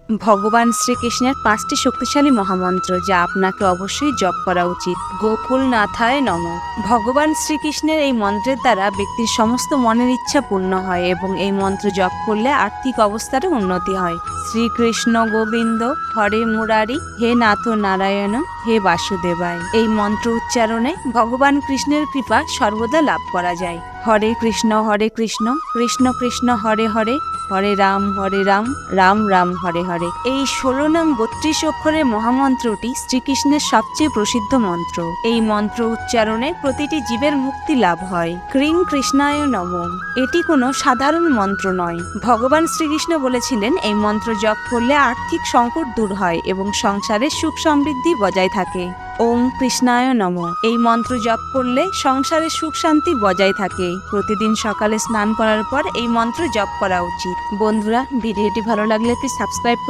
ভগবান শ্রীকৃষ্ণের 5টি শক্তিশালী মহামন্ত্র যা আপনাকে অবশ্যই জপ করা উচিত। গোকুলনাথায় নমঃ। ভগবান শ্রীকৃষ্ণের এই মন্ত্রের দ্বারা ব্যক্তির সমস্ত মনের ইচ্ছা পূর্ণ হয় এবং এই মন্ত্র জপ করলে আর্থিক অবস্থারও উন্নতি হয়। শ্রীকৃষ্ণ গোবিন্দ হরে মুরারি, হে নাথ নারায়ণ, হে বাসুদেবায়। এই মন্ত্র উচ্চারণে ভগবান কৃষ্ণের কৃপা সর্বদা লাভ করা যায়। হরে কৃষ্ণ কৃষ্ণ কৃষ্ণ হরে হরে, হরে রাম রাম রাম হরে হরে। এই 16 নাম 32 অক্ষরের মহামন্ত্রটি শ্রীকৃষ্ণের সবচেয়ে প্রসিদ্ধ মন্ত্র। এই মন্ত্র উচ্চারণে প্রতিটি জীবের মুক্তি লাভ হয়। ক্রিং কৃষ্ণায় নমঃ। এটি কোনো সাধারণ মন্ত্র নয়। ভগবান শ্রীকৃষ্ণ বলেছিলেন এই মন্ত্র জপ করলে আর্থিক সংকট দূর হয় এবং সংসারে সুখ সমৃদ্ধি বজায় থাকে। ওম কৃষ্ণায় নমঃ। এই মন্ত্র জপ করলে সংসারে সুখ শান্তি বজায় থাকে। প্রতিদিন সকালে স্নান করার পর এই মন্ত্র জপ করা উচিত। বন্ধুরা, ভিডিওটি ভালো লাগলে প্লিজ সাবস্ক্রাইব